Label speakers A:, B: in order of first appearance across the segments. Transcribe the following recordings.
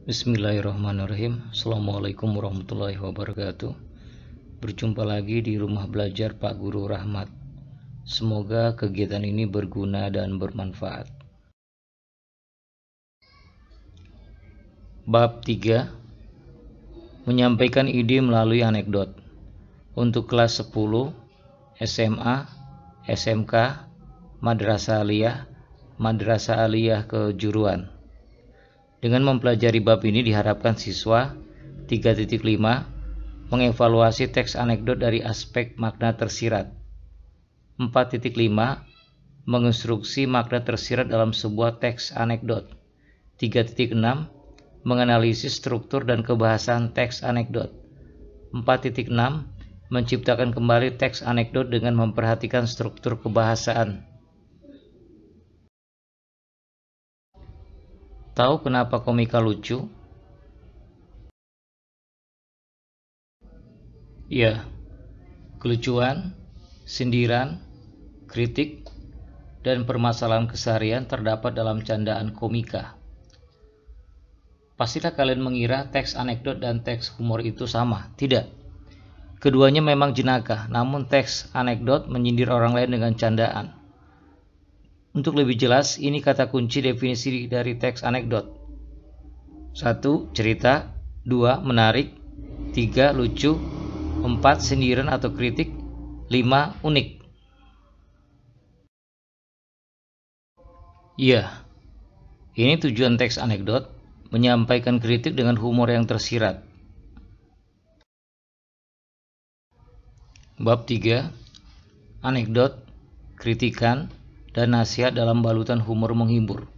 A: Bismillahirrahmanirrahim. Assalamualaikum warahmatullahi wabarakatuh. Berjumpa lagi di Rumah Belajar Pak Guru Rahmat. Semoga kegiatan ini berguna dan bermanfaat. Bab 3. Menyampaikan ide melalui anekdot. Untuk kelas 10, SMA, SMK, Madrasah Aliyah Kejuruan. Dengan mempelajari bab ini diharapkan siswa 3.5 mengevaluasi teks anekdot dari aspek makna tersirat. 4.5 menginstruksi makna tersirat dalam sebuah teks anekdot. 3.6 menganalisis struktur dan kebahasaan teks anekdot. 4.6 menciptakan kembali teks anekdot dengan memperhatikan struktur kebahasaan. Tahu kenapa komika lucu? Ya, kelucuan, sindiran, kritik, dan permasalahan keseharian terdapat dalam candaan komika. Pastilah kalian mengira teks anekdot dan teks humor itu sama. Tidak. Keduanya memang jenaka, namun teks anekdot menyindir orang lain dengan candaan. Untuk lebih jelas, ini kata kunci definisi dari teks anekdot. 1. Cerita. 2. Menarik. 3. Lucu. 4. Sindiran atau kritik. 5. Unik. Iya, ini tujuan teks anekdot, menyampaikan kritik dengan humor yang tersirat. Bab 3. Anekdot, kritikan, dan nasihat dalam balutan humor menghibur.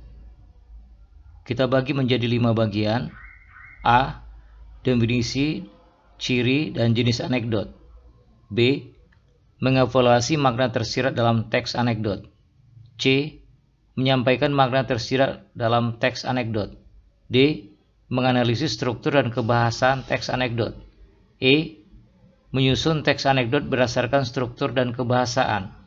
A: Kita bagi menjadi 5 bagian. A. Definisi, ciri, dan jenis anekdot. B. Mengevaluasi makna tersirat dalam teks anekdot. C. Menyampaikan makna tersirat dalam teks anekdot. D. Menganalisis struktur dan kebahasaan teks anekdot. E. Menyusun teks anekdot berdasarkan struktur dan kebahasaan.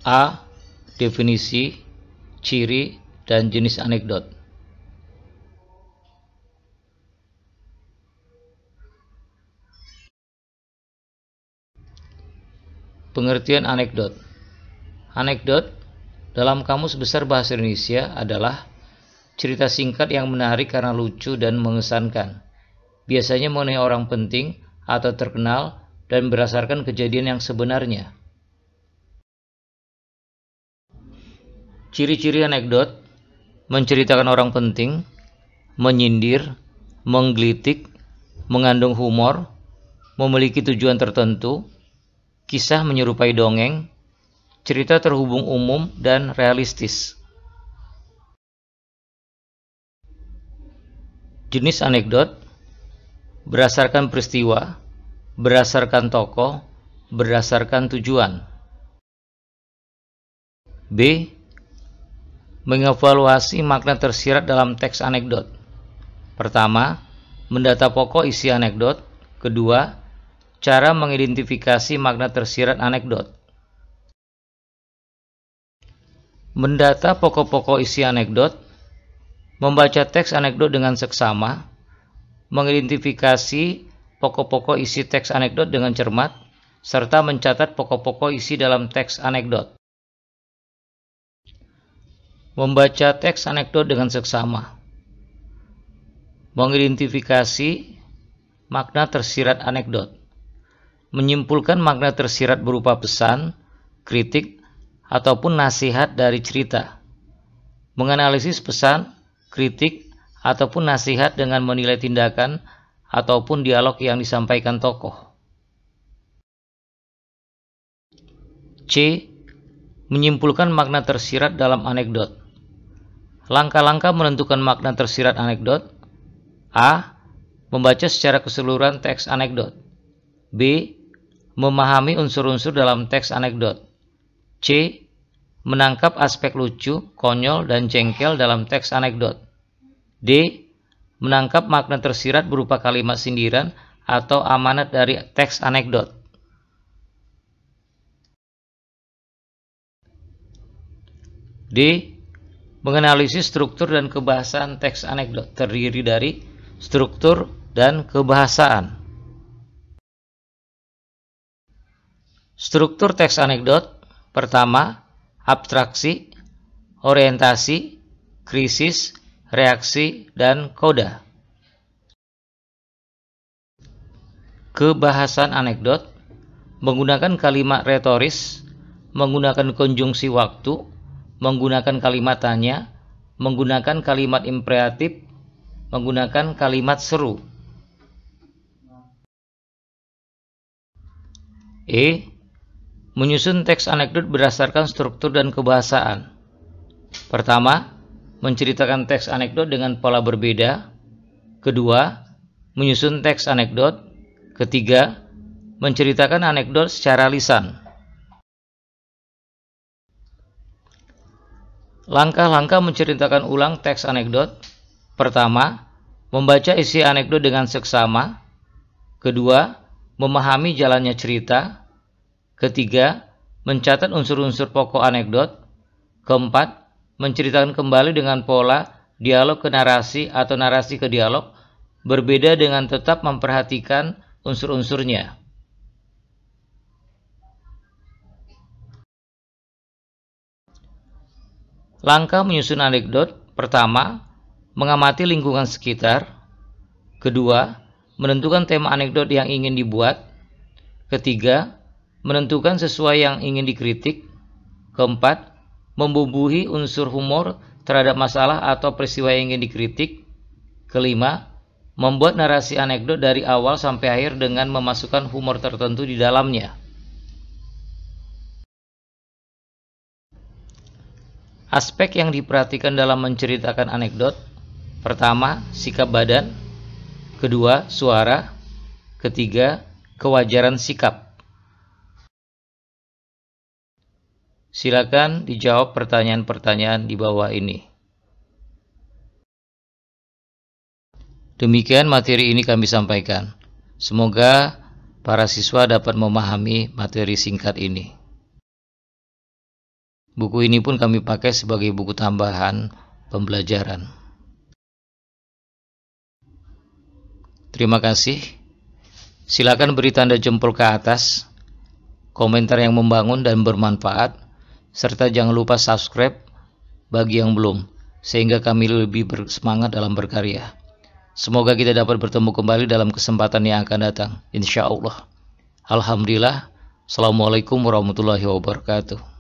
A: A. Definisi, ciri, dan jenis anekdot. Pengertian anekdot. Anekdot dalam Kamus Besar Bahasa Indonesia adalah cerita singkat yang menarik karena lucu dan mengesankan, biasanya mengenai orang penting atau terkenal dan berdasarkan kejadian yang sebenarnya. Ciri-ciri anekdot: menceritakan orang penting, menyindir, menggelitik, mengandung humor, memiliki tujuan tertentu, kisah menyerupai dongeng, cerita terhubung umum dan realistis. Jenis anekdot: berdasarkan peristiwa, berdasarkan tokoh, berdasarkan tujuan. B. Mengevaluasi makna tersirat dalam teks anekdot. Pertama, mendata pokok isi anekdot. Kedua, cara mengidentifikasi makna tersirat anekdot. Mendata pokok-pokok isi anekdot, membaca teks anekdot dengan seksama, mengidentifikasi pokok-pokok isi teks anekdot dengan cermat, serta mencatat pokok-pokok isi dalam teks anekdot. Membaca teks anekdot dengan seksama, mengidentifikasi makna tersirat anekdot, menyimpulkan makna tersirat berupa pesan, kritik, ataupun nasihat dari cerita, menganalisis pesan, kritik, ataupun nasihat dengan menilai tindakan ataupun dialog yang disampaikan tokoh. C. Menyimpulkan makna tersirat dalam anekdot. Langkah-langkah menentukan makna tersirat anekdot. A. Membaca secara keseluruhan teks anekdot. B. Memahami unsur-unsur dalam teks anekdot. C. Menangkap aspek lucu, konyol, dan jengkel dalam teks anekdot. D. Menangkap makna tersirat berupa kalimat sindiran atau amanat dari teks anekdot. D. Menganalisis struktur dan kebahasaan teks anekdot terdiri dari struktur dan kebahasaan. Struktur teks anekdot: pertama, abstraksi, orientasi, krisis, reaksi, dan koda. Kebahasaan anekdot: menggunakan kalimat retoris, menggunakan konjungsi waktu, menggunakan kalimat tanya, menggunakan kalimat imperatif, menggunakan kalimat seru. Menyusun teks anekdot berdasarkan struktur dan kebahasaan. Pertama, menceritakan teks anekdot dengan pola berbeda. Kedua, menyusun teks anekdot. Ketiga, menceritakan anekdot secara lisan. Langkah-langkah menceritakan ulang teks anekdot. Pertama, membaca isi anekdot dengan seksama. Kedua, memahami jalannya cerita. Ketiga, mencatat unsur-unsur pokok anekdot. Keempat, menceritakan kembali dengan pola dialog ke narasi atau narasi ke dialog, berbeda dengan tetap memperhatikan unsur-unsurnya. Langkah menyusun anekdot: pertama, mengamati lingkungan sekitar. Kedua, menentukan tema anekdot yang ingin dibuat. Ketiga, menentukan sesuai yang ingin dikritik. Keempat, membubuhi unsur humor terhadap masalah atau peristiwa yang ingin dikritik. Kelima, membuat narasi anekdot dari awal sampai akhir dengan memasukkan humor tertentu di dalamnya. Aspek yang diperhatikan dalam menceritakan anekdot: pertama, sikap badan. Kedua, suara. Ketiga, kewajaran sikap. Silakan dijawab pertanyaan-pertanyaan di bawah ini. Demikian materi ini kami sampaikan. Semoga para siswa dapat memahami materi singkat ini. Buku ini pun kami pakai sebagai buku tambahan pembelajaran. Terima kasih. Silakan beri tanda jempol ke atas, komentar yang membangun dan bermanfaat, serta jangan lupa subscribe bagi yang belum, sehingga kami lebih bersemangat dalam berkarya. Semoga kita dapat bertemu kembali dalam kesempatan yang akan datang, insya Allah. Alhamdulillah. Assalamualaikum warahmatullahi wabarakatuh.